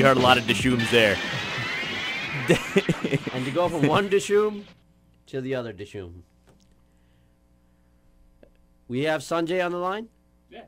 you heard a lot of Dishooms there. And to go from one Dishoom to the other Dishoom. We have Sanjay on the line? Yeah.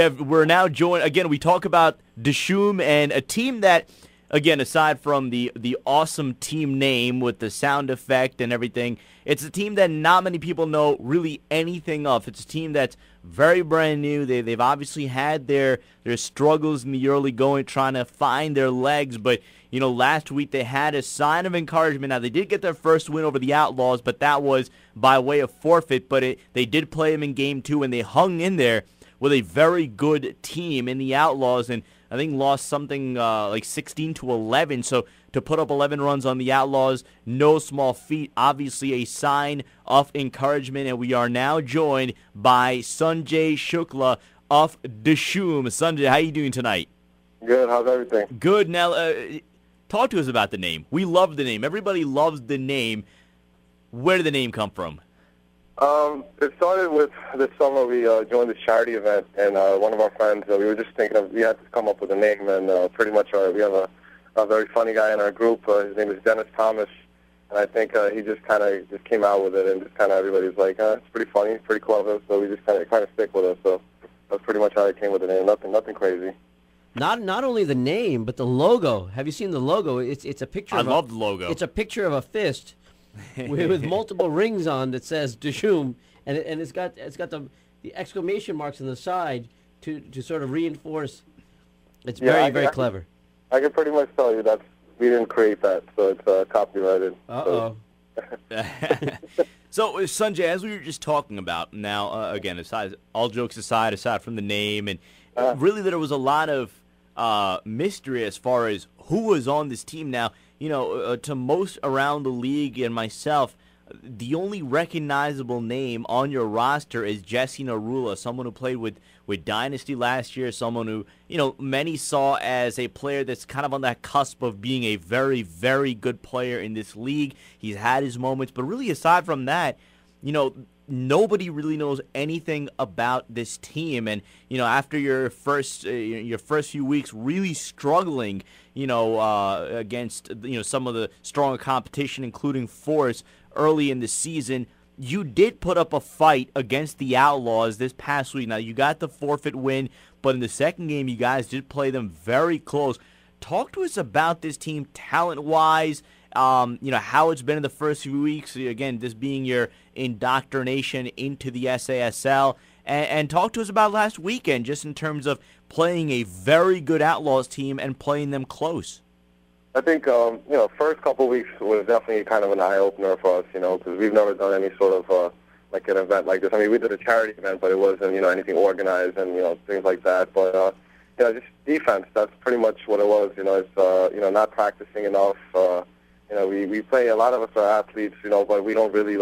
We're now joined, again, we talk about Dishoom and a team that, again, aside from the awesome team name with the sound effect and everything, it's a team that not many people know really anything of. It's a team that's very brand new. They've obviously had their struggles in the early going, trying to find their legs, but last week they had a sign of encouragement. Now, they did get their first win over the Outlaws, but that was by way of forfeit, but they did play them in Game 2, and they hung in there with a very good team in the Outlaws, and I think lost something like 16-11. So to put up 11 runs on the Outlaws, no small feat. Obviously a sign of encouragement, and we are now joined by Sanjay Shukla of Dishoom. Sanjay, how are you doing tonight? Good. How's everything? Good. Now, talk to us about the name. We love the name. Everybody loves the name. Where did the name come from? It started with this summer. We joined this charity event, and one of our friends, we were just thinking we had to come up with a name, and pretty much we have a very funny guy in our group. His name is Dennis Thomas, and I think he just kind of came out with it, and just kind of everybody's like, it's pretty funny, it's pretty clever, so we just kind of stick with it. So that's pretty much how I came with the name. Nothing crazy. Not only the name, but the logo. Have you seen the logo? It's a picture. I love the logo. It's a picture of a fist with multiple rings on that says Dishoom, and it's got the exclamation marks on the side to sort of reinforce. It's very clever. I can pretty much tell you that we didn't create that, so it's copyrighted. Uh-oh. So, Sanjay, as we were just talking about, now, again, all jokes aside from the name, and really there was a lot of mystery as far as who was on this team. Now, to most around the league and myself, the only recognizable name on your roster is Jesse Narula, someone who played with Dynasty last year, someone who, many saw as a player that's kind of on that cusp of being a very, very good player in this league. He's had his moments, but really aside from that, nobody really knows anything about this team. And after your first few weeks really struggling against some of the stronger competition, including Force early in the season, you did put up a fight against the Outlaws this past week. Now, you got the forfeit win, but in the second game you guys did play them very close. Talk to us about this team talent-wise, how it's been in the first few weeks, again, this being your indoctrination into the SASL, and talk to us about last weekend, just in terms of playing a very good Outlaws team and playing them close. I think, first couple of weeks was definitely kind of an eye-opener for us, because we've never done any sort of, like an event like this. I mean, we did a charity event, but it wasn't, anything organized and, things like that. But, just defense, that's pretty much what it was. It's, not practicing enough. We play, a lot of us are athletes, but we don't really,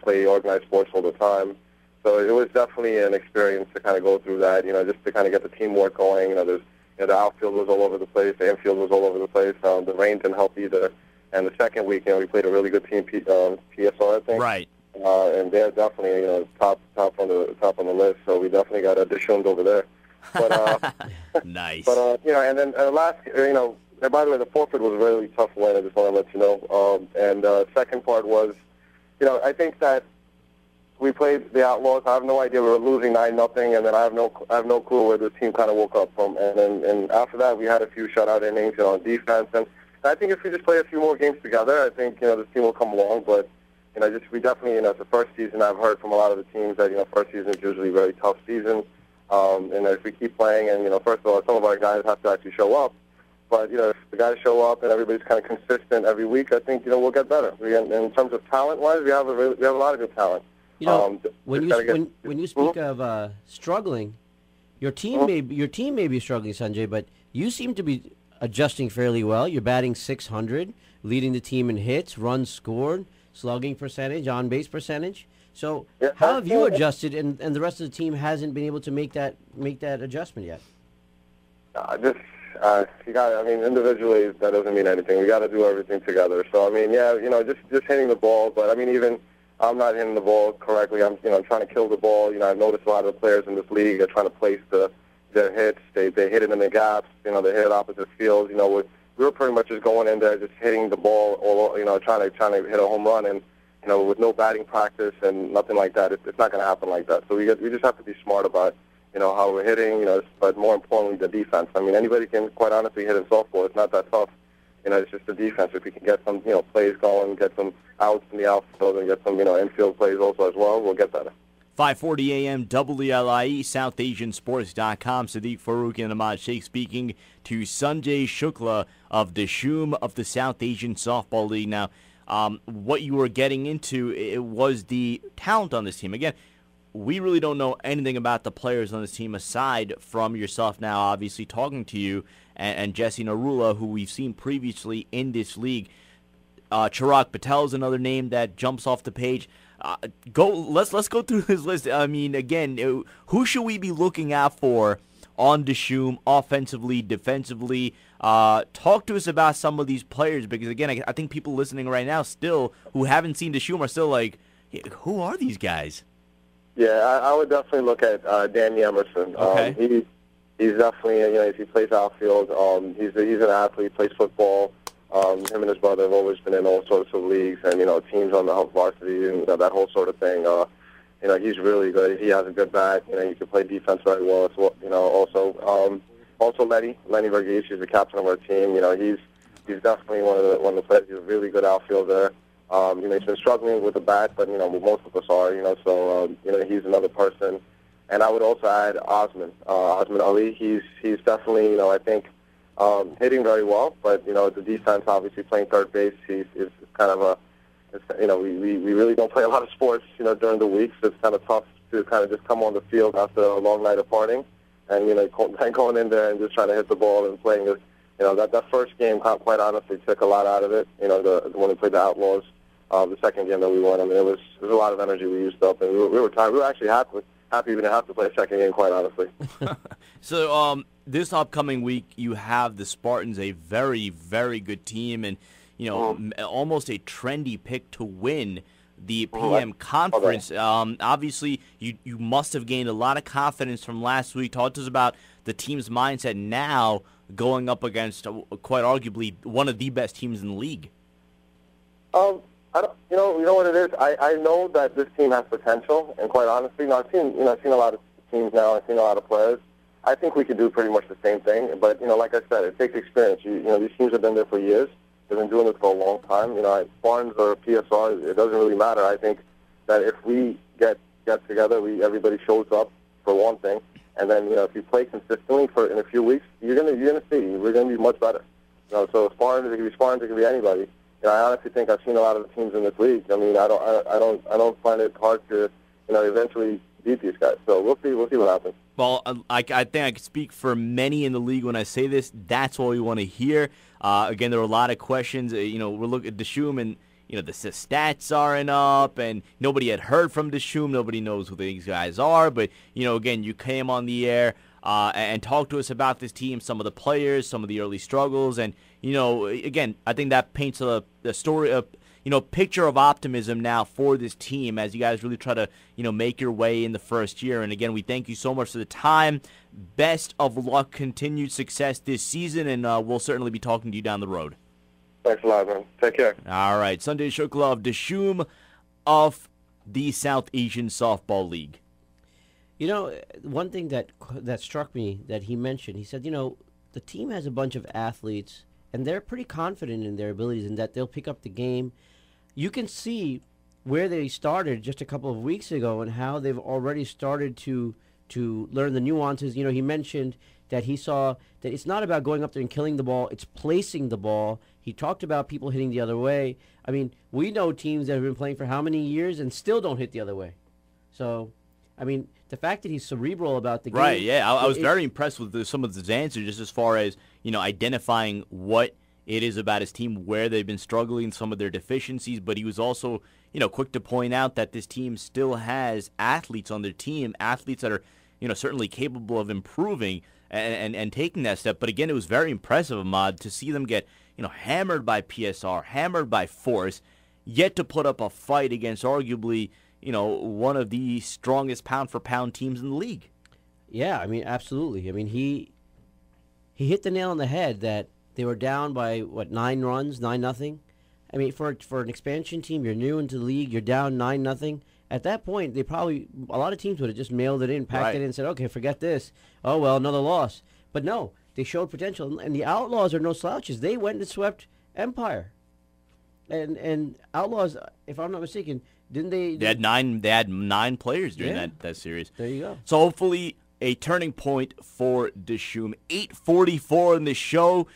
play organized sports all the time. So it was definitely an experience to kind of go through that, just to kind of get the teamwork going. The outfield was all over the place, the infield was all over the place. The rain didn't help either. And the second week, we played a really good team, PSR, I think. Right. And they're definitely, top on the list. So we definitely got Dishoom over there. But nice. But and then last, and by the way, the forfeit was a really tough win. I just want to let you know. And second part was, I think that we played the Outlaws. I have no idea we were losing 9-0, and then I have no clue where the team kind of woke up from. And after that, we had a few shutout innings on defense. And I think if we just play a few more games together, I think this team will come along. But we definitely it's the first season. I've heard from a lot of the teams that first season is usually a very tough season. And if we keep playing, and first of all, some of our guys have to actually show up. But if the guys show up and everybody's kind of consistent every week, I think we'll get better. In terms of talent-wise, we have a lot of good talent. When you speak of struggling, your team may be struggling, Sanjay, but you seem to be adjusting fairly well. You're batting .600, leading the team in hits, runs scored, slugging percentage, on base percentage. So how have you adjusted, and the rest of the team hasn't been able to make that adjustment yet? Individually that doesn't mean anything. We got to do everything together. So just hitting the ball, but even I'm not hitting the ball correctly. I'm trying to kill the ball. I've noticed a lot of the players in this league are trying to place the their hits. They hit it in the gaps. They hit it opposite fields. We were pretty much just going in there, just hitting the ball, trying to hit a home run, and with no batting practice and nothing like that. It's not going to happen like that. So we just have to be smart about how we're hitting. But more importantly, the defense. I mean, anybody can quite honestly hit a softball. It's not that tough. It's just the defense. If we can get some plays going, get some outs in the outfield, and get some infield plays also as well, we'll get better. 5:40 a.m. WLIE, SouthAsianSports.com. Sadiq Farouk and Ahmad Sheikh speaking to Sanjay Shukla of Dishoom of the South Asian Softball League. Now, what you were getting into, it was the talent on this team. Again, we really don't know anything about the players on this team aside from yourself now, obviously, talking to you and Jesse Narula, who we've seen previously in this league. Chirag Patel is another name that jumps off the page. Let's go through this list. I mean, again, who should we be looking out for on Dishoom, offensively, defensively? Talk to us about some of these players, because again, I think people listening right now still who haven't seen Dishoom are still like, who are these guys? Yeah, I would definitely look at Danny Emerson. Okay. He's definitely, he plays outfield. He's an athlete, plays football. Him and his brother have always been in all sorts of leagues and, teams on the varsity and that whole sort of thing. He's really good. He has a good bat. He can play defense very well as well. Also Lenny Verghese, he's the captain of our team. He's definitely one of the players. He's a really good outfielder. He's been struggling with the bat, but, most of us are, so, he's another person. And I would also add Osman Ali. He's definitely, I think, hitting very well, but, the defense, obviously playing third base, he's kind of we really don't play a lot of sports, during the week, so it's kind of tough to kind of just come on the field after a long night of partying and, going in there and just trying to hit the ball and playing it. That first game, quite honestly, took a lot out of it, when we played the Outlaws. The second game that we won, I mean, it was a lot of energy we used up, and we were tired. We were actually happy even to have to play a second game, quite honestly. So this upcoming week, you have the Spartans, a very, very good team, and almost a trendy pick to win the PM conference. Obviously, you must have gained a lot of confidence from last week. Talk to us about the team's mindset now going up against quite arguably one of the best teams in the league. I don't, you know what it is. I know that this team has potential, and quite honestly, I've seen a lot of teams now. I've seen a lot of players. I think we could do pretty much the same thing. But like I said, it takes experience. These teams have been there for years. They've been doing it for a long time. Spartans or PSR, it doesn't really matter. I think that if we get together, everybody shows up for one thing, and then if you play consistently in a few weeks, you're gonna see we're gonna be much better. So Spartans, it could be anybody. I honestly think I've seen a lot of the teams in this league. I mean, I don't find it hard to, eventually beat these guys. So we'll see what happens. Well, I think I can speak for many in the league when I say this. That's all we want to hear. Again, there are a lot of questions. We're looking at Dishoom, and the stats aren't up, and nobody had heard from Dishoom. Nobody knows who these guys are. But again, you came on the air and talked to us about this team, some of the players, some of the early struggles, and again, I think that paints a story of picture of optimism now for this team as you guys really try to make your way in the first year. And again, we thank you so much for the time. Best of luck, continued success this season, and we'll certainly be talking to you down the road. Thanks a lot, man. Take care. All right, Sanjay Shukla of Dishoom of the South Asian Softball League. One thing that struck me that he mentioned, he said, the team has a bunch of athletes, and they're pretty confident in their abilities and that they'll pick up the game. You can see where they started just a couple of weeks ago and how they've already started to learn the nuances. He mentioned that he saw that it's not about going up there and killing the ball, it's placing the ball. He talked about people hitting the other way. I mean, we know teams that have been playing for how many years and still don't hit the other way. So, I mean, the fact that he's cerebral about the game. Right, yeah. I was very impressed with some of his answers just as far as, identifying what it is about his team, where they've been struggling, some of their deficiencies. But he was also, quick to point out that this team still has athletes on their team, athletes that are, certainly capable of improving and taking that step. But again, it was very impressive, Ahmad, to see them get, hammered by PSR, hammered by Force, yet to put up a fight against arguably, one of the strongest pound-for-pound teams in the league. Yeah, I mean, absolutely. I mean, he hit the nail on the head that they were down by, 9 runs, 9-0. I mean, for an expansion team, you're new into the league, you're down 9-0. At that point, a lot of teams would have just mailed it in, packed it in, and said, okay, forget this. Oh, well, another loss. But no, they showed potential. And the Outlaws are no slouches. They went and swept Empire. And Outlaws, if I'm not mistaken, didn't they? They had 9 players during that series. There you go. So hopefully a turning point for Dishoom. 8:44 in the show.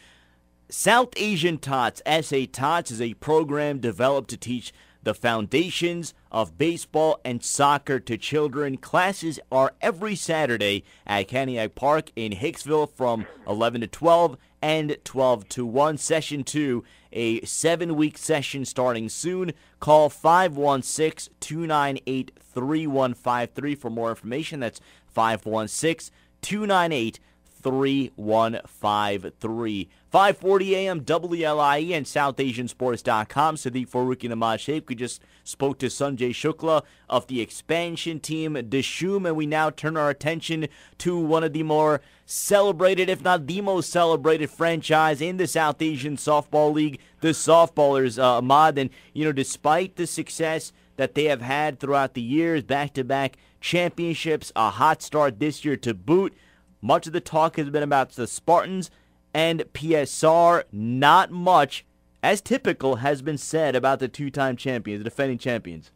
South Asian Tots, SA Tots, is a program developed to teach the foundations of baseball and soccer to children. Classes are every Saturday at Caniac Park in Hicksville from 11 to 12 and 12 to 1. Session 2, a 7-week session starting soon. Call 516-298-3153 for more information. That's 516-298-3153. 5:40 a.m. WLIE and SouthAsianSports.com. Sadiq Faruqi and Ahmad Sheikh. We just spoke to Sanjay Shukla of the expansion team, Dishoom, and we now turn our attention to one of the more celebrated, if not the most celebrated franchise in the South Asian Softball League, the Softballers, Ahmad. And, despite the success that they have had throughout the years, back-to-back championships, a hot start this year to boot, much of the talk has been about the Spartans and PSR. Not much, as typical, has been said about the two-time champions, the defending champions.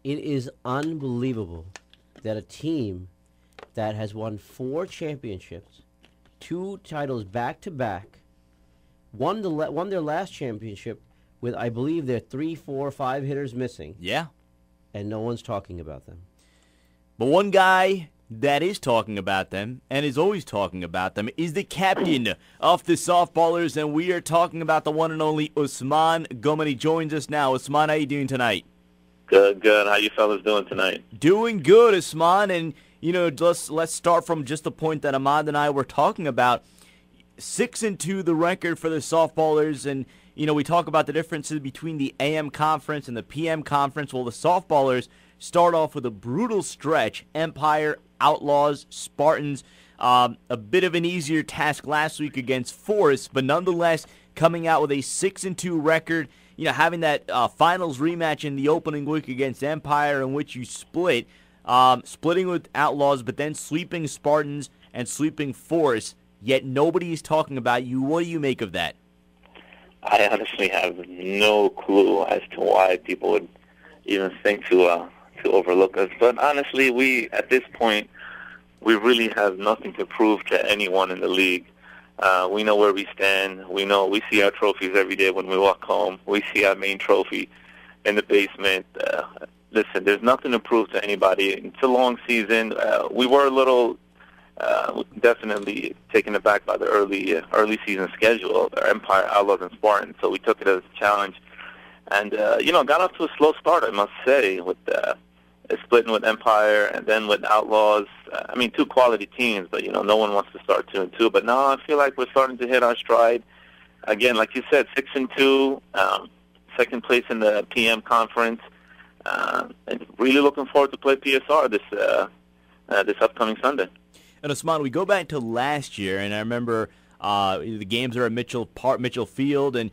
It is unbelievable that a team that has won 4 championships, 2 titles back-to-back, won their last championship with, I believe, their 3, 4, 5 hitters missing. Yeah. And no one's talking about them. But one guy that is talking about them and is always talking about them is the captain of the Softballers, and we are talking about the one and only Usman Ghumman. He joins us now. Usman, how you doing tonight? Good. How you fellas doing tonight? Doing good, Usman. And, let's start from just the point that Ahmad and I were talking about. 6-2 the record for the Softballers, and, we talk about the differences between the AM conference and the PM conference. Well, the Softballers start off with a brutal stretch. Empire, Outlaws, Spartans, a bit of an easier task last week against Forest, but nonetheless coming out with a 6-2 record, having that finals rematch in the opening week against Empire, in which you splitting with Outlaws, but then sweeping Spartans and sweeping Forest, yet nobody is talking about you. What do you make of that? I honestly have no clue as to why people would even think to overlook us. But honestly, at this point, we really have nothing to prove to anyone in the league. We know where we stand. We see our trophies every day when we walk home. We see our main trophy in the basement. Listen, there's nothing to prove to anybody. It's a long season. We were a little definitely taken aback by the early season schedule, our Empire, Outlaws, and Spartans. So we took it as a challenge. And, got off to a slow start, I must say, with splitting with Empire and then with Outlaws. 2 quality teams, but, no one wants to start 2-2. But now I feel like we're starting to hit our stride. Again, like you said, 6-2, second place in the PM conference. And really looking forward to play PSR this upcoming Sunday. And Usman, we go back to last year, and I remember the games are at Mitchell Field, and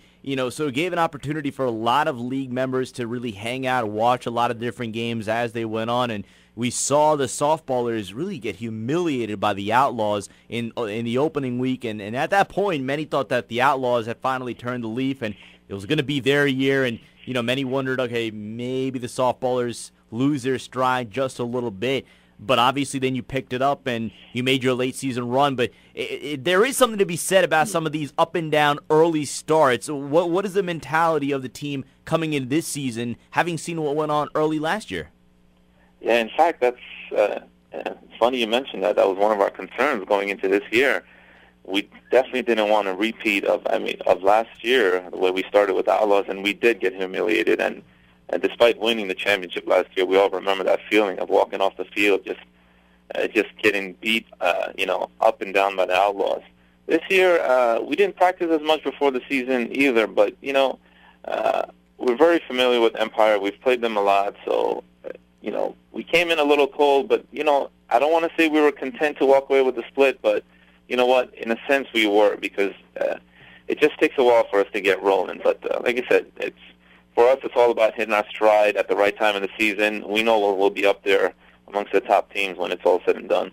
so it gave an opportunity for a lot of league members to really hang out, watch a lot of different games as they went on, and we saw the Softballers really get humiliated by the Outlaws in the opening week, and at that point, many thought that the Outlaws had finally turned the leaf, and it was going to be their year, and many wondered, okay, maybe the Softballers lose their stride just a little bit. But obviously then you picked it up and you made your late season run. But there is something to be said about some of these up and down early starts. What is the mentality of the team coming in this season, having seen what went on early last year? Yeah, in fact, that's funny you mentioned that. That was one of our concerns going into this year. We definitely didn't want a repeat of last year, the way we started with the Outlaws, and we did get humiliated. And despite winning the championship last year, we all remember that feeling of walking off the field, just getting beat, up and down by the Outlaws. This year, we didn't practice as much before the season either, but, we're very familiar with Empire. We've played them a lot, so, we came in a little cold, but, I don't want to say we were content to walk away with the split, but you know what? In a sense, we were, because it just takes a while for us to get rolling. But like I said, for us, it's all about hitting our stride at the right time of the season. We know we'll be up there amongst the top teams when it's all said and done.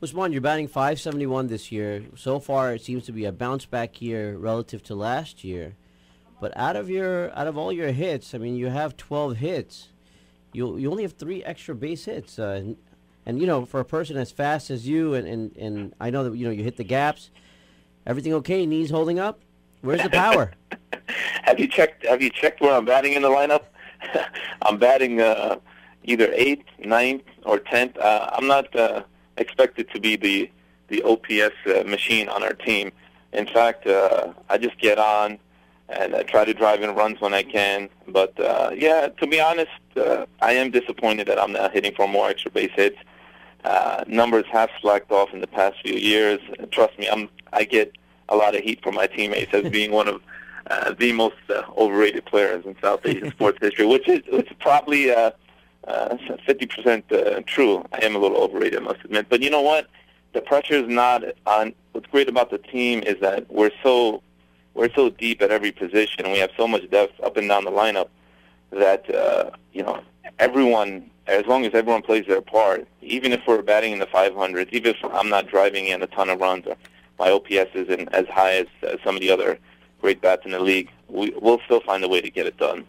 Usman, you're batting .571 this year. So far, it seems to be a bounce back year relative to last year. But out of all your hits, I mean, you have 12 hits. You only have 3 extra base hits. And you know, for a person as fast as you, and I know that you hit the gaps. Everything okay? Knees holding up? Where's the power? Have you checked where I'm batting in the lineup? I'm batting either 8th, 9th, or 10th. I'm not expected to be the OPS machine on our team. In fact, I just get on and I try to drive in runs when I can. But yeah, to be honest, I am disappointed that I'm not hitting for more extra base hits. Numbers have slacked off in the past few years. Trust me, I get a lot of heat from my teammates as being one of the most overrated players in South Asian sports history, which is probably 50% true. I am a little overrated, I must admit. But you know what? The pressure is not on. What's great about the team is that we're so deep at every position, and we have so much depth up and down the lineup that everyone, as long as everyone plays their part, even if we're batting in the 500s, even if I'm not driving in a ton of runs, or my OPS isn't as high as some of the other great bats in the league, we'll still find a way to get it done.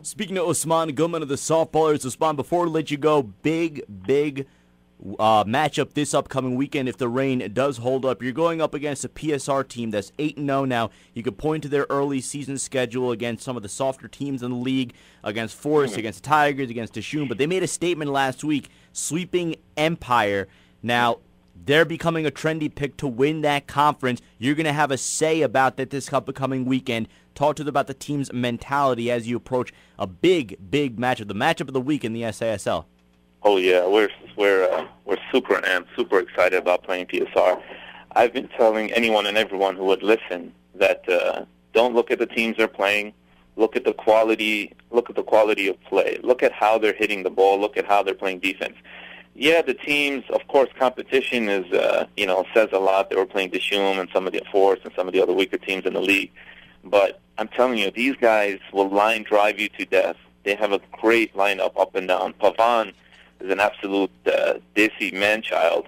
Speaking to Usman Ghumman of the Softballers, Usman, before we let you go, big matchup this upcoming weekend if the rain does hold up. You're going up against a PSR team that's 8-0 now. You could point to their early season schedule against some of the softer teams in the league, against Forest, against the Tigers, against Dishoom, but they made a statement last week, sweeping Empire. Now, they're becoming a trendy pick to win that conference. You're going to have a say about that this upcoming weekend. Talk to them about the team's mentality as you approach a big matchup, the matchup of the week in the SASL. Oh yeah, we're super amped, super excited about playing PSR. I've been telling anyone and everyone who would listen that don't look at the teams they're playing. Look at the quality. Look at the quality of play. Look at how they're hitting the ball. Look at how they're playing defense. Yeah, the teams, of course, competition is says a lot. They were playing Dishoom and some of the Force and some of the other weaker teams in the league. But I'm telling you, these guys will line drive you to death. They have a great lineup up and down. Pavan is an absolute desi man-child.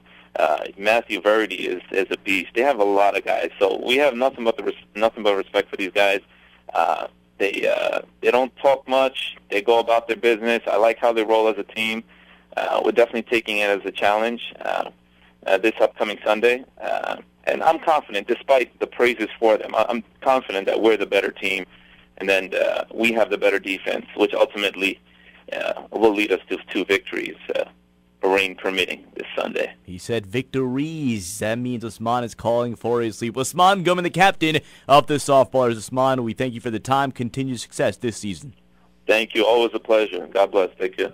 Matthew Verdi is a beast. They have a lot of guys. So we have nothing but respect for these guys. They don't talk much. They go about their business. I like how they roll as a team. We're definitely taking it as a challenge this upcoming Sunday. And I'm confident, despite the praises for them, I'm confident that we're the better team, and then we have the better defense, which ultimately will lead us to 2 victories, rain permitting, this Sunday. He said victories. That means Usman is calling for his sleep. Usman Ghumman, the captain of the Softballers. Usman, we thank you for the time. Continued success this season. Thank you. Always a pleasure. God bless. Take care.